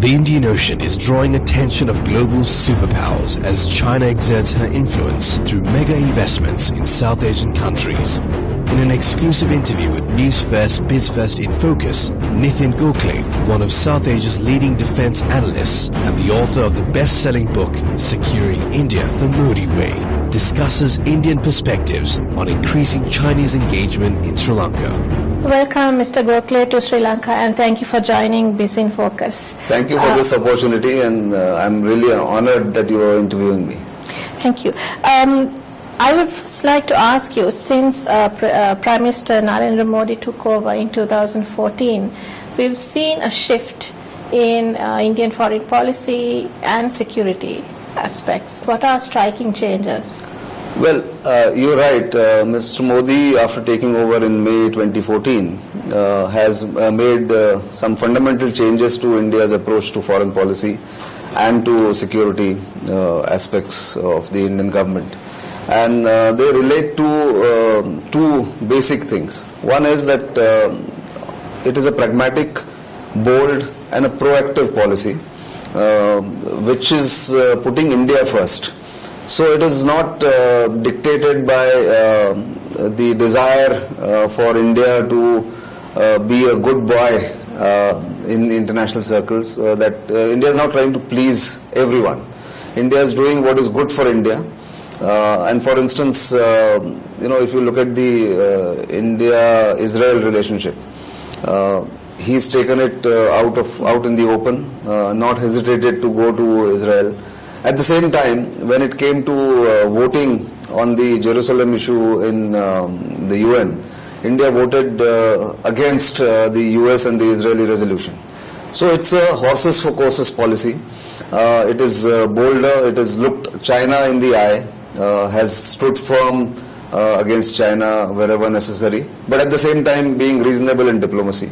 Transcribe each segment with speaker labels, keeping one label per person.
Speaker 1: The Indian Ocean is drawing attention of global superpowers as China exerts her influence through mega investments in South Asian countries. In an exclusive interview with Newsfirst Infocus, Nithin Gokhale, one of South Asia's leading defense analysts and the author of the best-selling book Securing India the Modi Way, discusses Indian perspectives on increasing Chinese engagement in Sri Lanka.
Speaker 2: Welcome, Mr. Gokhale, to Sri Lanka, and thank you for joining Busy in Focus.
Speaker 3: Thank you for this opportunity, and I'm really honored that you are interviewing me.
Speaker 2: Thank you. I would first like to ask you, since Prime Minister Narendra Modi took over in 2014, we've seen a shift in Indian foreign policy and security aspects. What are striking changes?
Speaker 3: Well, you're right. Mr. Modi, after taking over in May 2014, has made some fundamental changes to India's approach to foreign policy and to security aspects of the Indian government. And they relate to two basic things. One is that it is a pragmatic, bold and a proactive policy which is putting India first. So it is not dictated by the desire for India to be a good boy in international circles, that India is not trying to please everyone. India is doing what is good for India. And for instance, if you look at the India-Israel relationship, he's taken it out in the open, not hesitated to go to Israel. At the same time, when it came to voting on the Jerusalem issue in the UN, India voted against the US and the Israeli resolution. So it's a horses for courses policy. It is bolder, it has looked China in the eye, has stood firm against China wherever necessary, but at the same time being reasonable in diplomacy.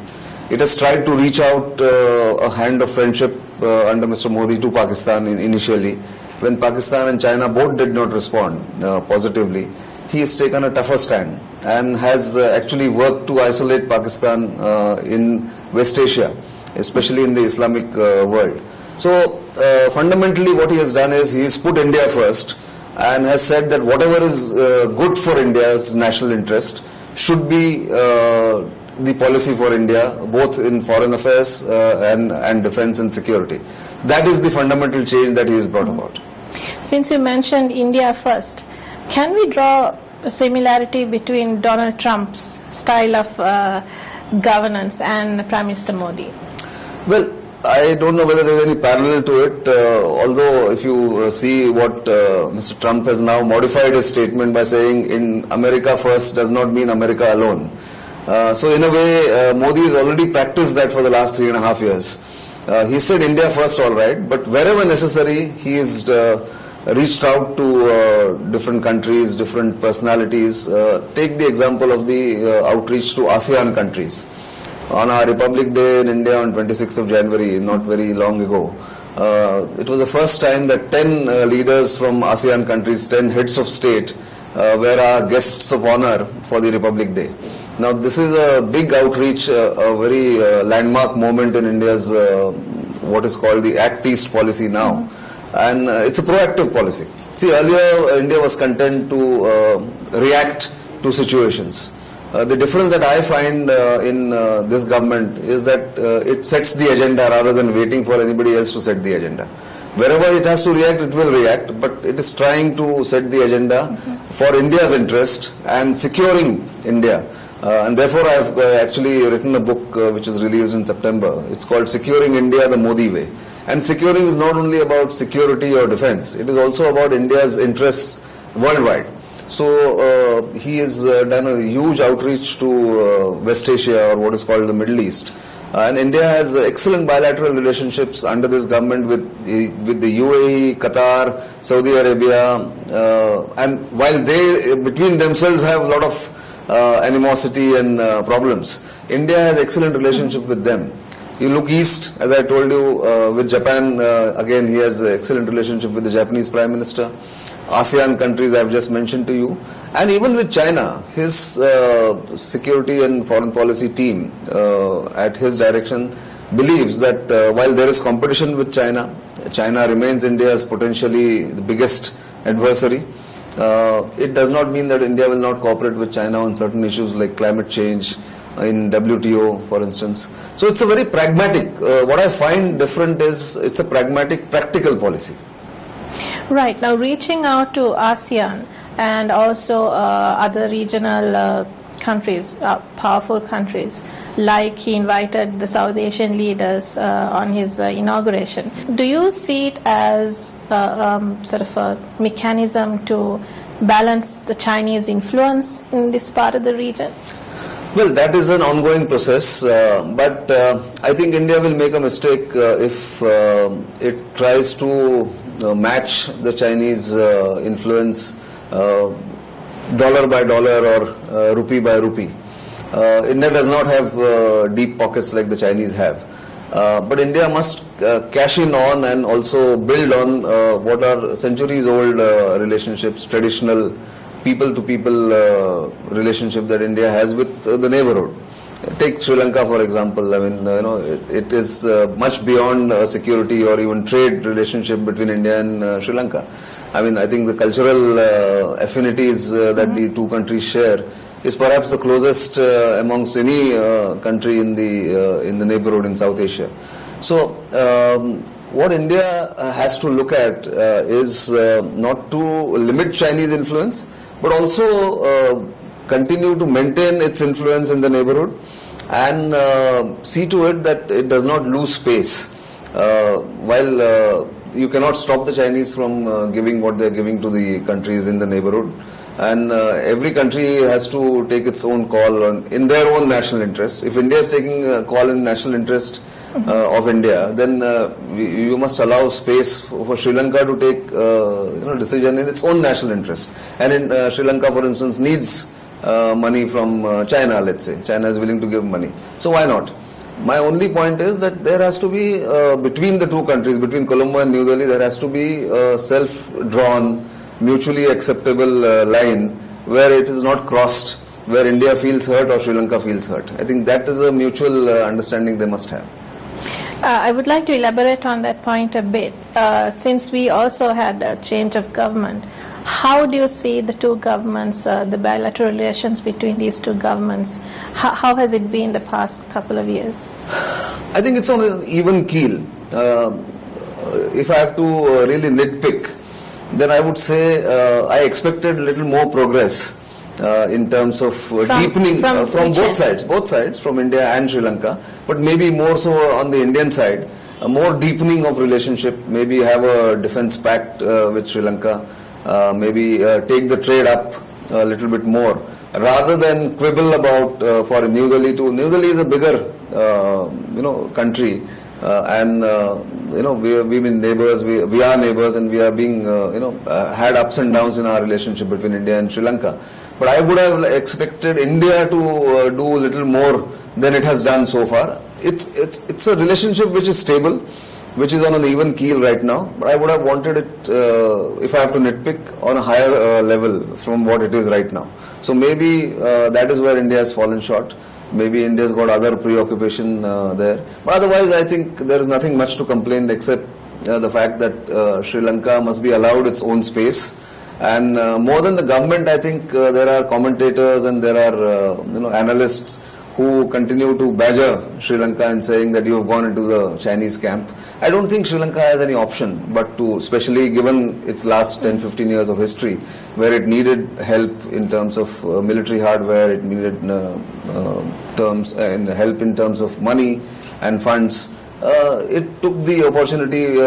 Speaker 3: It has tried to reach out a hand of friendship under Mr. Modi to Pakistan initially. When Pakistan and China both did not respond positively, he has taken a tougher stand and has actually worked to isolate Pakistan in West Asia, especially in the Islamic world. So fundamentally what he has done is he has put India first and has said that whatever is good for India's national interest should be the policy for India, both in foreign affairs and defense and security. So that is the fundamental change that he has brought about.
Speaker 2: Since you mentioned India first, can we draw a similarity between Donald Trump's style of governance and Prime Minister Modi?
Speaker 3: Well, I don't know whether there is any parallel to it, although if you see what Mr. Trump has now modified his statement by saying in America first does not mean America alone. So in a way, Modi has already practiced that for the last 3.5 years. He said India first, all right, but wherever necessary, he has reached out to different countries, different personalities. Take the example of the outreach to ASEAN countries. On our Republic Day in India on 26th of January, not very long ago, it was the first time that 10 leaders from ASEAN countries, 10 heads of state, were our guests of honor for the Republic Day. Now this is a big outreach, a very landmark moment in India's what is called the Act East policy now, and it's a proactive policy. See, earlier India was content to react to situations. The difference that I find in this government is that it sets the agenda rather than waiting for anybody else to set the agenda. Wherever it has to react, it will react, but it is trying to set the agenda for India's interest and securing India. And therefore I have actually written a book which is released in September. It's called Securing India the Modi Way. And securing is not only about security or defense, it is also about India's interests worldwide. So he has done a huge outreach to West Asia, or what is called the Middle East. And India has excellent bilateral relationships under this government with the UAE, Qatar, Saudi Arabia, and while they between themselves have a lot of animosity and problems, India has excellent relationship with them. You look east, as I told you, with Japan, again he has an excellent relationship with the Japanese Prime Minister. ASEAN countries I have just mentioned to you, and even with China, his security and foreign policy team at his direction believes that while there is competition with China, China remains India's potentially the biggest adversary. It does not mean that India will not cooperate with China on certain issues like climate change, in WTO, for instance. So it's a very pragmatic, what I find different is it's a pragmatic, practical policy.
Speaker 2: Right. Now, reaching out to ASEAN and also other regional countries, powerful countries, like he invited the South Asian leaders on his inauguration. Do you see it as sort of a mechanism to balance the Chinese influence in this part of the region?
Speaker 3: Well, that is an ongoing process, but I think India will make a mistake if it tries to match the Chinese influence dollar by dollar or rupee by rupee. India does not have deep pockets like the Chinese have. But India must cash in on and also build on what are centuries-old relationships, traditional people-to-people relationship that India has with the neighborhood. Take Sri Lanka, for example. I mean, it is much beyond security or even trade relationship between India and Sri Lanka. I mean, I think the cultural affinities that the two countries share is perhaps the closest amongst any country in the neighborhood in South Asia. So, what India has to look at is not to limit Chinese influence, but also continue to maintain its influence in the neighborhood and see to it that it does not lose space. While you cannot stop the Chinese from giving what they are giving to the countries in the neighborhood, and every country has to take its own call in their own national interest. If India is taking a call in national interest of India, then you must allow space for Sri Lanka to take decision in its own national interest. And in Sri Lanka, for instance, needs money from China, let's say. China is willing to give money. So why not? My only point is that there has to be, between the two countries, between Colombo and New Delhi, there has to be a self-drawn, mutually acceptable line where it is not crossed, where India feels hurt or Sri Lanka feels hurt. I think that is a mutual understanding they must have.
Speaker 2: I would like to elaborate on that point a bit. Since we also had a change of government, how do you see the two governments, the bilateral relations between these two governments? How has it been the past couple of years?
Speaker 3: I think it's on an even keel. If I have to really nitpick, then I would say I expected a little more progress in terms of deepening from both sides, from India and Sri Lanka, but maybe more so on the Indian side, a more deepening of relationship, maybe have a defense pact with Sri Lanka, maybe take the trade up a little bit more, rather than quibble about for New Delhi. New Delhi is a bigger country. We've been neighbors, we are neighbors, and we are being, had ups and downs in our relationship between India and Sri Lanka. But I would have expected India to do a little more than it has done so far. It's a relationship which is stable, which is on an even keel right now. But I would have wanted it, if I have to nitpick, on a higher level from what it is right now. So maybe that is where India has fallen short. Maybe India's got other preoccupation there. But otherwise, I think there is nothing much to complain except the fact that Sri Lanka must be allowed its own space. And more than the government, I think there are commentators and there are analysts who continue to badger Sri Lanka and saying that you have gone into the Chinese camp. I don't think Sri Lanka has any option but to, especially given its last 10-15 years of history, where it needed help in terms of military hardware, it needed help in terms of money and funds. It took the opportunity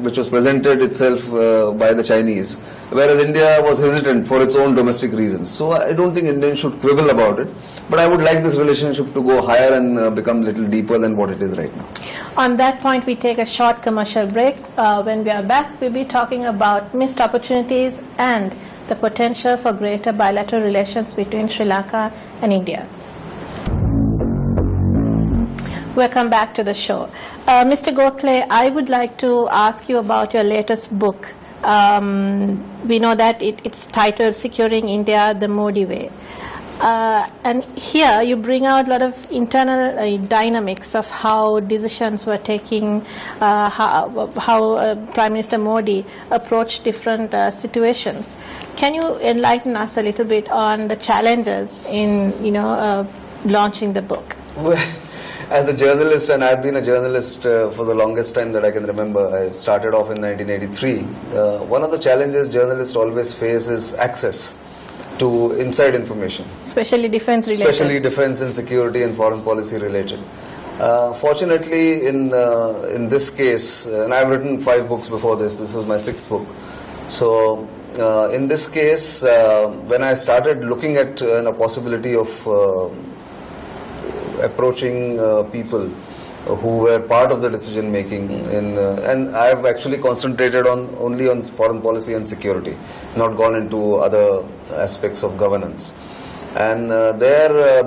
Speaker 3: which was presented itself by the Chinese, whereas India was hesitant for its own domestic reasons. So I don't think Indians should quibble about it, but I would like this relationship to go higher and become a little deeper than what it is right now.
Speaker 2: On that point, we take a short commercial break. When we are back, we'll be talking about missed opportunities and the potential for greater bilateral relations between Sri Lanka and India. Welcome back to the show. Mr. Gokhale, I would like to ask you about your latest book. We know that it's titled Securing India the Modi Way. And here you bring out a lot of internal dynamics of how decisions were taken, how Prime Minister Modi approached different situations. Can you enlighten us a little bit on the challenges in, launching the book?
Speaker 3: Well, as a journalist, and I've been a journalist for the longest time that I can remember. I started off in 1983. One of the challenges journalists always face is access to inside information.
Speaker 2: Especially defense related.
Speaker 3: Especially defense and security and foreign policy related. Fortunately, in this case, and I've written 5 books before this. This was my 6th book. So, in this case, when I started looking at a possibility of approaching people who were part of the decision making, and I have actually concentrated only on foreign policy and security, not gone into other aspects of governance. And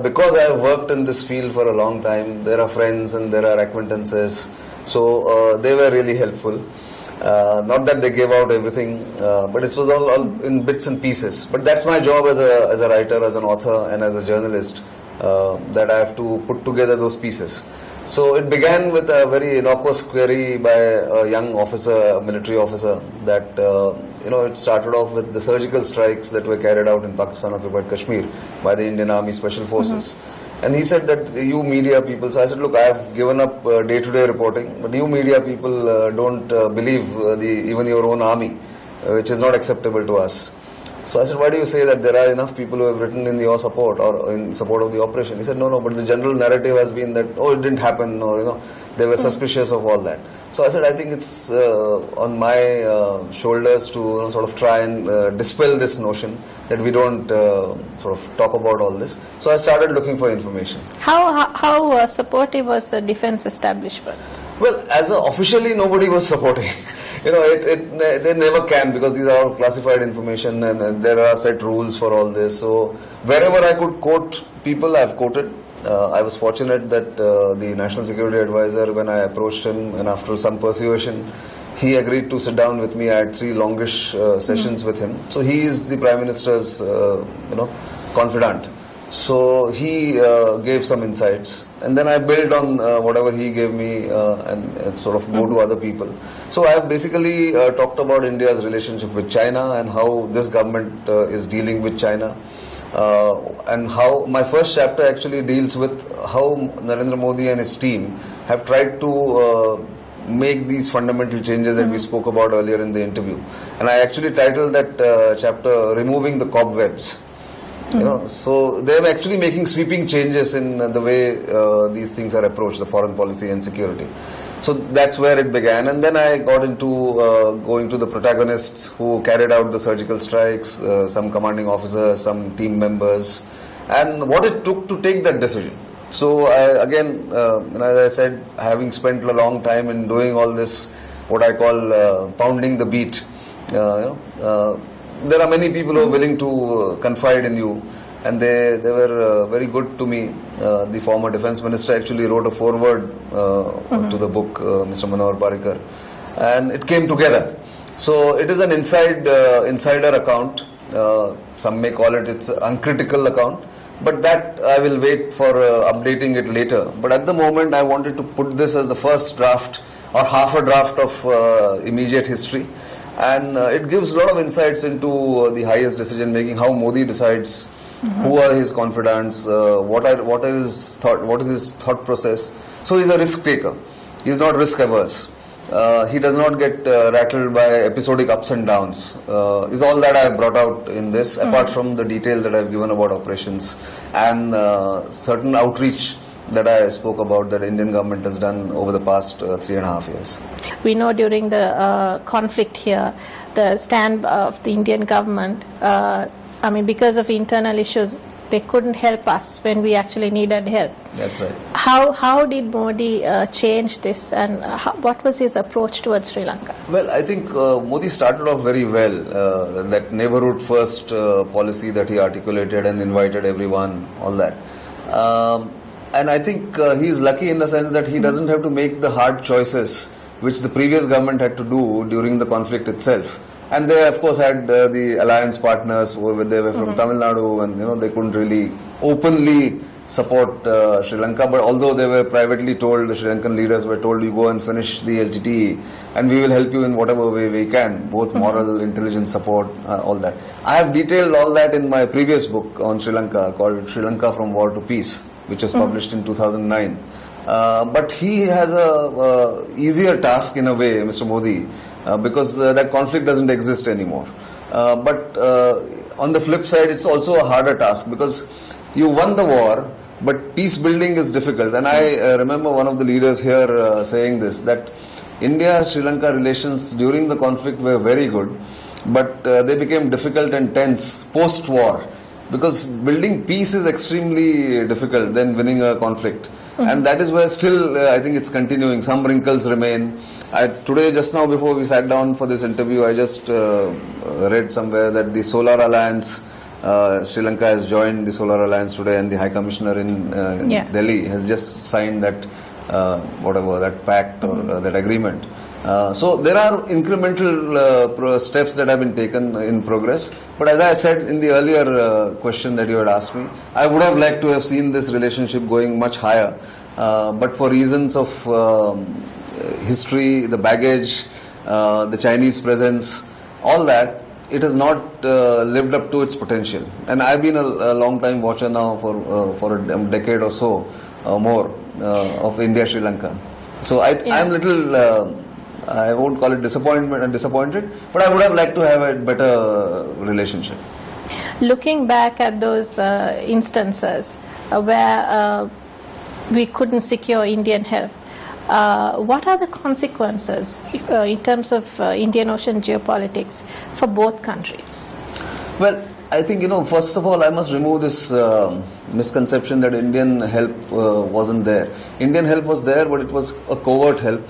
Speaker 3: because I have worked in this field for a long time, there are friends and there are acquaintances, so they were really helpful. Not that they gave out everything, but it was all in bits and pieces. But that's my job as a writer, as an author, and as a journalist, that I have to put together those pieces. So it began with a very innocuous query by a young officer, a military officer, that it started off with the surgical strikes that were carried out in Pakistan-occupied Kashmir by the Indian Army Special Forces. And he said that you media people, so I said, look, I have given up day-to-day reporting, but you media people don't believe even your own army, which is not acceptable to us. So I said, why do you say that there are enough people who have written in your support or in support of the operation? He said, no, but the general narrative has been that, oh, it didn't happen, or, they were suspicious of all that. So I said, I think it's on my shoulders to sort of try and dispel this notion that we don't sort of talk about all this. So I started looking for information.
Speaker 2: How supportive was the defense establishment?
Speaker 3: Well, officially nobody was supporting. They never can, because these are all classified information and there are set rules for all this. So wherever I could quote people, I've quoted. I was fortunate that the National Security Advisor, when I approached him, and after some persuasion, he agreed to sit down with me. I had 3 longish sessions with him. So he is the Prime Minister's, confidant. So he gave some insights, and then I built on whatever he gave me and sort of go to other people. So I have basically talked about India's relationship with China and how this government is dealing with China, and how my first chapter actually deals with how Narendra Modi and his team have tried to make these fundamental changes that we spoke about earlier in the interview. And I actually titled that chapter "Removing the Cobwebs." So they're actually making sweeping changes in the way these things are approached, the foreign policy and security. So that's where it began, and then I got into going to the protagonists who carried out the surgical strikes, some commanding officers, some team members, and what it took to take that decision. So again, as I said, having spent a long time in doing all this, what I call pounding the beat, there are many people who are willing to confide in you, and they were very good to me. The former defense minister actually wrote a foreword to the book, Mr. Manohar Parrikar, and it came together. So it is an insider account. Some may call it's an uncritical account, but that I will wait for updating it later. But at the moment, I wanted to put this as the first draft or half a draft of immediate history. And it gives a lot of insights into the highest decision making, how Modi decides who are his confidants, what is his thought process. So he's a risk taker. He's not risk averse. He does not get rattled by episodic ups and downs. Is all that I have brought out in this, apart from the details that I have given about operations and certain outreach that I spoke about that Indian government has done over the past 3.5 years.
Speaker 2: We know during the conflict here, the stand of the Indian government, because of internal issues, they couldn't help us when we actually needed help.
Speaker 3: That's right.
Speaker 2: How did Modi change this, and what was his approach towards Sri Lanka?
Speaker 3: Well, I think Modi started off very well, that neighborhood first policy that he articulated and invited everyone, all that. And I think he's lucky in the sense that he doesn't have to make the hard choices which the previous government had to do during the conflict itself. And they, of course, had the alliance partners, they were from Tamil Nadu, and they couldn't really openly support Sri Lanka, but although they were privately told, the Sri Lankan leaders were told, you go and finish the LTTE and we will help you in whatever way we can, both moral, intelligence support, all that. I have detailed all that in my previous book on Sri Lanka called Sri Lanka from War to Peace, which was published in 2009. But he has a easier task in a way, Mr. Modi, because that conflict doesn't exist anymore. But on the flip side, it's also a harder task because you won the war, but peace building is difficult. And I remember one of the leaders here saying this, that India-Sri Lanka relations during the conflict were very good, but they became difficult and tense post-war, because building peace is extremely difficult than winning a conflict. And that is where still I think it's continuing. Some wrinkles remain. Today, just now before we sat down for this interview, I just read somewhere that the Solar Alliance, Sri Lanka has joined the Solar Alliance today, and the High Commissioner in Delhi has just signed that whatever, that pact or that agreement. So there are incremental steps that have been taken in progress. But as I said in the earlier question that you had asked me, I would have liked to have seen this relationship going much higher. But for reasons of history, the baggage, the Chinese presence, all that, it has not lived up to its potential. And I've been a long time watcher now for a decade or so more of India-Sri Lanka. So I'm little, I won't call it disappointed, but I would have liked to have a better relationship.
Speaker 2: Looking back at those instances where we couldn't secure Indian help, what are the consequences in terms of Indian Ocean geopolitics for both countries? Well,
Speaker 3: I think, first of all, I must remove this misconception that Indian help wasn't there. Indian help was there, but it was a covert help.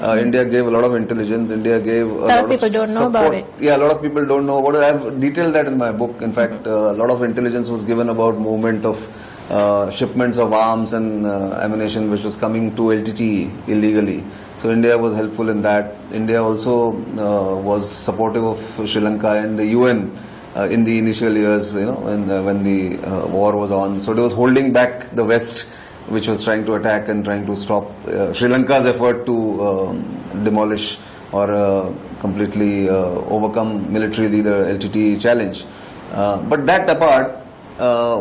Speaker 3: India gave a lot of intelligence. India gave a lot of people don't know about it. Yeah, a lot of people don't know about it. I've detailed that in my book. In fact, a lot of intelligence was given about movement of shipments of arms and ammunition which was coming to LTTE illegally. So India was helpful in that. India also was supportive of Sri Lanka in the UN in the initial years, when the war was on. So it was holding back the West, which was trying to attack and trying to stop Sri Lanka's effort to demolish or completely overcome militarily the LTTE challenge. But that apart,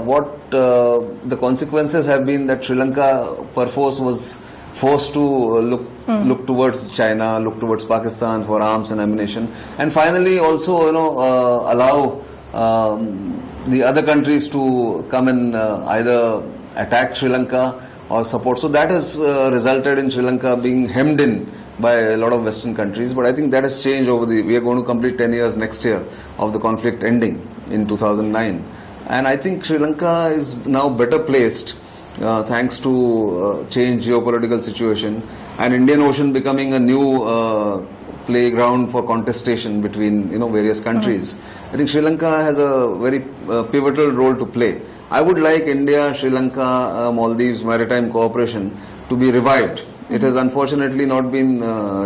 Speaker 3: what the consequences have been that Sri Lanka perforce was forced to look towards China, look towards Pakistan for arms and ammunition, and finally also allow the other countries to come and either attack Sri Lanka or support. So that has resulted in Sri Lanka being hemmed in by a lot of Western countries. But I think that has changed we are going to complete 10 years next year of the conflict ending in 2009. And I think Sri Lanka is now better placed thanks to change geopolitical situation and Indian Ocean becoming a new playground for contestation between various countries. I think Sri Lanka has a very pivotal role to play. I would like India, Sri Lanka, Maldives maritime cooperation to be revived. It has unfortunately not been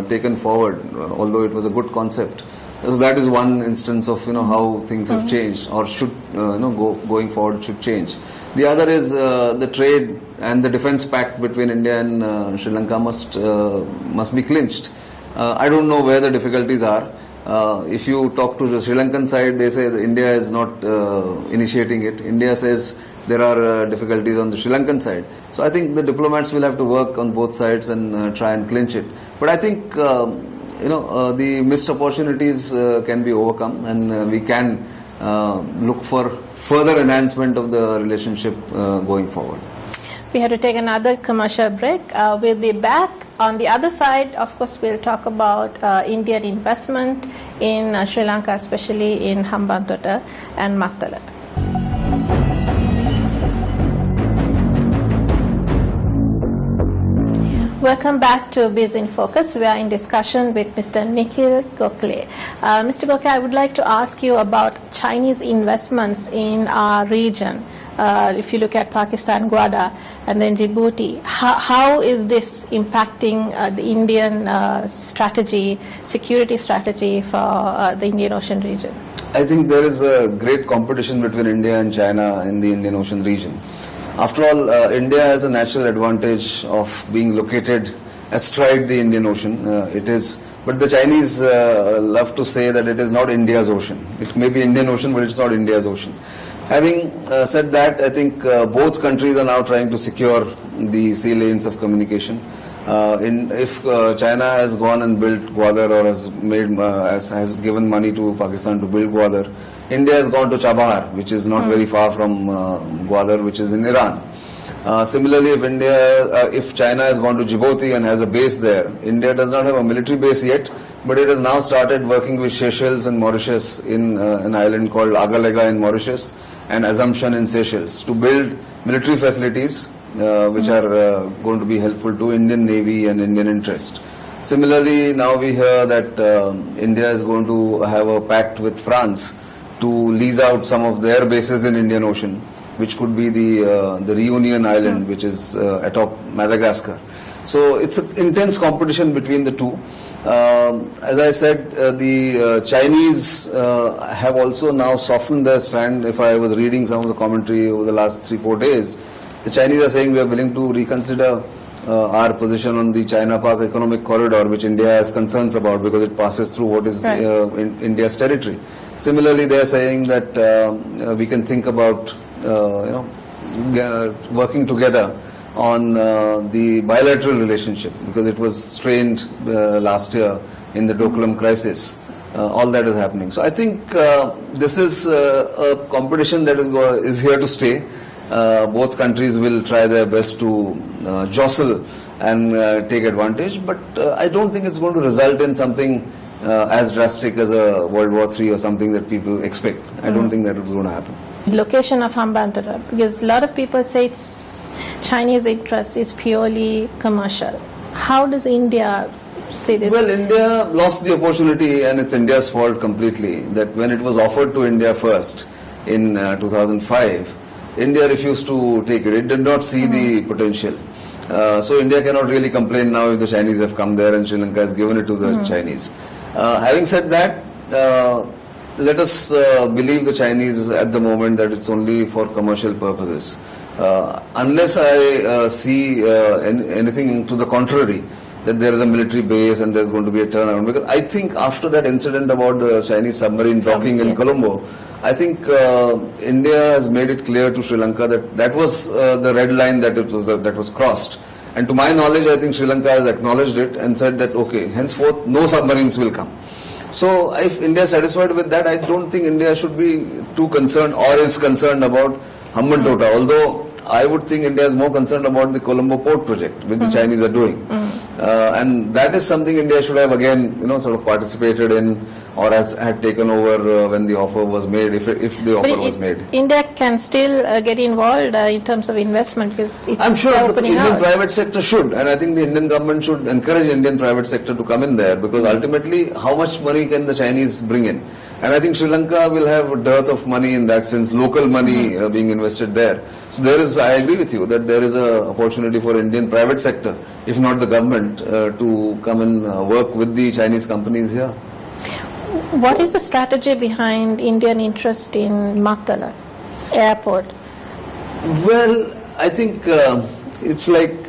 Speaker 3: taken forward, although it was a good concept. So that is one instance of how things have changed or should going forward should change. The other is the trade and the defence pact between India and Sri Lanka must be clinched. I don't know where the difficulties are. If you talk to the Sri Lankan side, they say that India is not initiating it. India says there are difficulties on the Sri Lankan side. So I think the diplomats will have to work on both sides and try and clinch it. But I think the missed opportunities can be overcome, and we can look for further enhancement of the relationship going forward.
Speaker 2: We have to take another commercial break. We'll be back. On the other side, of course, we'll talk about Indian investment in Sri Lanka, especially in Hambantota and Mattala. Welcome back to Biz in Focus. We are in discussion with Mr. Nikhil Gokhale. Mr. Gokhale, I would like to ask you about Chinese investments in our region. if you look at Pakistan, Gwadar, and then Djibouti. How is this impacting the Indian strategy, security strategy for the Indian Ocean region?
Speaker 3: I think there is a great competition between India and China in the Indian Ocean region. After all, India has a natural advantage of being located astride the Indian Ocean. But the Chinese love to say that it is not India's ocean. It may be Indian Ocean, but it's not India's ocean. Having said that, I think both countries are now trying to secure the sea lanes of communication. If China has gone and built Gwadar or has given money to Pakistan to build Gwadar, India has gone to Chabahar, which is not very far from Gwadar, which is in Iran. Similarly, if China has gone to Djibouti and has a base there, India does not have a military base yet, but it has now started working with Seychelles and Mauritius in an island called Agalega in Mauritius and Assumption in Seychelles to build military facilities which are going to be helpful to Indian Navy and Indian interest. Similarly, now we hear that India is going to have a pact with France to lease out some of their bases in Indian Ocean, which could be the Reunion Island, which is atop Madagascar. So it's an intense competition between the two. As I said, the Chinese have also now softened their stand. If I was reading some of the commentary over the last 3-4 days, the Chinese are saying we are willing to reconsider our position on the China-Pak economic corridor, which India has concerns about because it passes through what is in India's territory. Similarly, they are saying that we can think about working together on the bilateral relationship because it was strained last year in the Doklam crisis. All that is happening. So I think this is a competition that is here to stay. Both countries will try their best to jostle and take advantage, but I don't think it's going to result in something as drastic as a World War III or something that people expect. I don't think that is going to happen.
Speaker 2: Location of Hambantota, because a lot of people say it's Chinese interest is purely commercial. How does India see this?
Speaker 3: Well, India lost the opportunity, and it's India's fault completely, that when it was offered to India first in 2005, India refused to take it. It did not see the potential. So India cannot really complain now if the Chinese have come there and Sri Lanka has given it to the Chinese. Having said that, let us believe the Chinese at the moment that it's only for commercial purposes. Unless I see anything to the contrary, that there is a military base and there's going to be a turnaround. Because I think after that incident about the Chinese submarine docking in Colombo, I think India has made it clear to Sri Lanka that that was the red line that was crossed. And to my knowledge, I think Sri Lanka has acknowledged it and said that, okay, henceforth no submarines will come. So if India is satisfied with that, I don't think India should be too concerned or is concerned about Hambantota. Although I would think India is more concerned about the Colombo port project, which the Chinese are doing. And that is something India should have again, sort of participated in or had taken over when the offer was made, if the offer was made.
Speaker 2: India can still get involved in terms of investment because it's
Speaker 3: I'm sure the
Speaker 2: opening
Speaker 3: Indian
Speaker 2: out.
Speaker 3: private sector should, and I think the Indian government should encourage Indian private sector to come in there because ultimately, how much money can the Chinese bring in? And I think Sri Lanka will have a dearth of money in that sense, local money being invested there. So there is, I agree with you, that there is an opportunity for Indian private sector, if not the government, to come and work with the Chinese companies here.
Speaker 2: What is the strategy behind Indian interest in Matala airport?
Speaker 3: Well, I think it's like,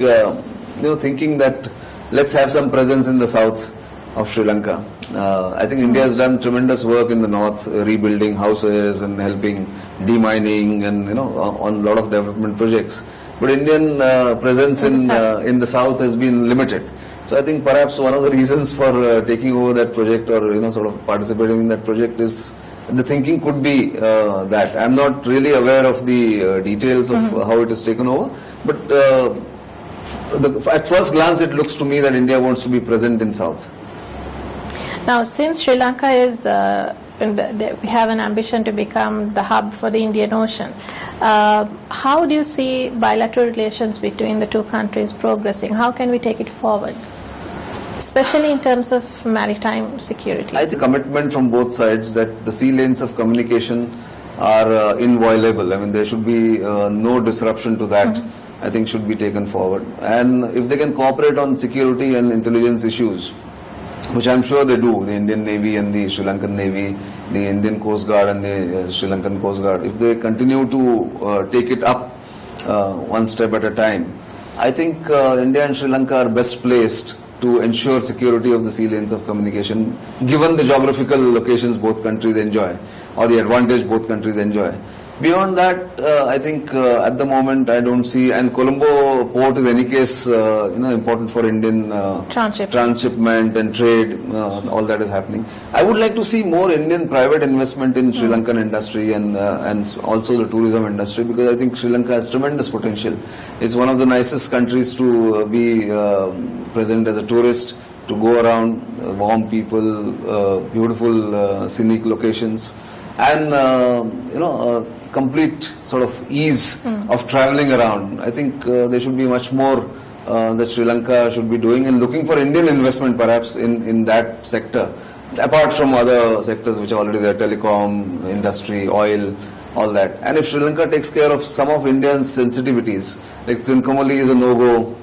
Speaker 3: thinking that let's have some presence in the south of Sri Lanka. I think India has done tremendous work in the north, rebuilding houses and helping demining and on a lot of development projects. But Indian presence in the south has been limited. So I think perhaps one of the reasons for taking over that project or sort of participating in that project is the thinking could be that. I'm not really aware of the details of how it is taken over, but at first glance it looks to me that India wants to be present in south.
Speaker 2: Now, since Sri Lanka is, we have an ambition to become the hub for the Indian Ocean, how do you see bilateral relations between the two countries progressing? How can we take it forward, especially in terms of maritime security?
Speaker 3: I think commitment from both sides that the sea lanes of communication are inviolable. I mean, there should be no disruption to that. I think should be taken forward. And if they can cooperate on security and intelligence issues, which I'm sure they do, the Indian Navy and the Sri Lankan Navy, the Indian Coast Guard and the Sri Lankan Coast Guard, if they continue to take it up one step at a time, I think India and Sri Lanka are best placed to ensure security of the sea lanes of communication, given the geographical locations both countries enjoy, or the advantage both countries enjoy. Beyond that, I think at the moment I don't see, and Colombo port is in any case important for Indian transshipment and trade, all that is happening. I would like to see more Indian private investment in Sri Lankan industry and also the tourism industry, because I think Sri Lanka has tremendous potential. It's one of the nicest countries to be present as a tourist, to go around, warm people, beautiful scenic locations, and complete sort of ease of traveling around. I think there should be much more that Sri Lanka should be doing, and looking for Indian investment perhaps in that sector, apart from other sectors which are already there, telecom, industry, oil, all that. And if Sri Lanka takes care of some of India's sensitivities, like Trincomalee is a no-go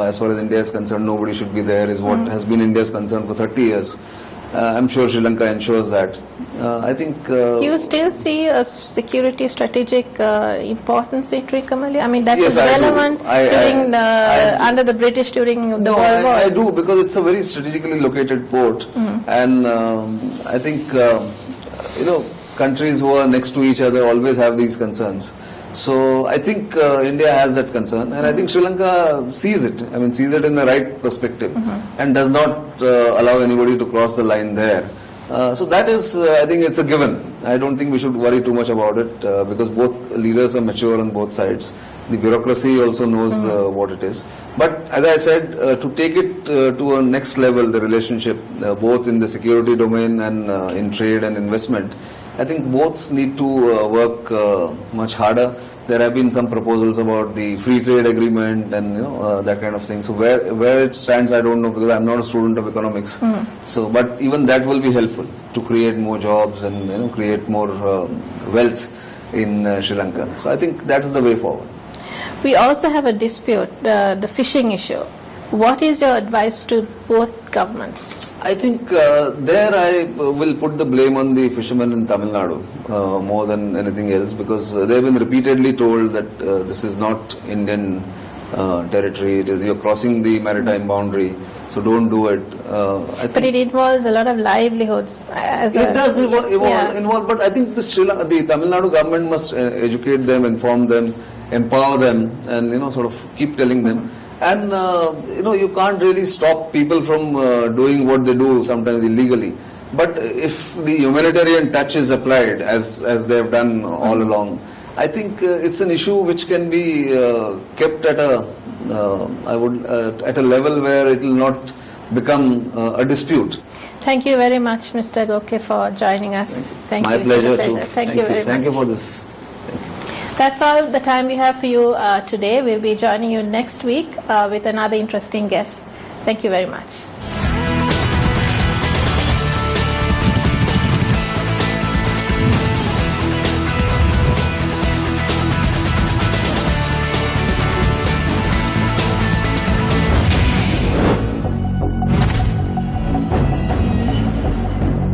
Speaker 3: as far as India is concerned, nobody should be there, is what has been India's concern for 30 years. I'm sure Sri Lanka ensures that. I think. Do
Speaker 2: you still see a security strategic importance in Trincomalee? I mean, that
Speaker 3: yes,
Speaker 2: was relevant during under the British during the World War.
Speaker 3: I do, because it's a very strategically located port, and I think countries who are next to each other always have these concerns. So I think India has that concern, and I think Sri Lanka sees it. I mean, sees it in the right perspective, and does not allow anybody to cross the line there. So that is, I think it's a given. I don't think we should worry too much about it, because both leaders are mature on both sides. The bureaucracy also knows what it is. But as I said, to take it to a next level, the relationship, both in the security domain and in trade and investment, I think both need to work much harder. There have been some proposals about the free trade agreement and that kind of thing. So where it stands, I don't know, because I'm not a student of economics. So, but even that will be helpful to create more jobs and create more wealth in Sri Lanka. So I think that is the way forward.
Speaker 2: We also have a dispute, the fishing issue. What is your advice to both governments?
Speaker 3: I think there I will put the blame on the fishermen in Tamil Nadu more than anything else, because they have been repeatedly told that this is not Indian territory, it is you're crossing the maritime boundary, so don't do it.
Speaker 2: But it involves a lot of livelihoods.
Speaker 3: It does involve, but I think the Tamil Nadu government must educate them, inform them, empower them, and sort of keep telling them. And you can't really stop people from doing what they do, sometimes illegally. But if the humanitarian touch is applied, as they have done all along, I think it's an issue which can be kept at a at a level where it will not become a dispute.
Speaker 2: Thank you very much, Mr. Goke, for joining us.
Speaker 3: Thank you. My pleasure too.
Speaker 2: Thank you very much.
Speaker 3: Thank you for this.
Speaker 2: That's all the time we have for you today. We'll be joining you next week with another interesting guest. Thank you very much.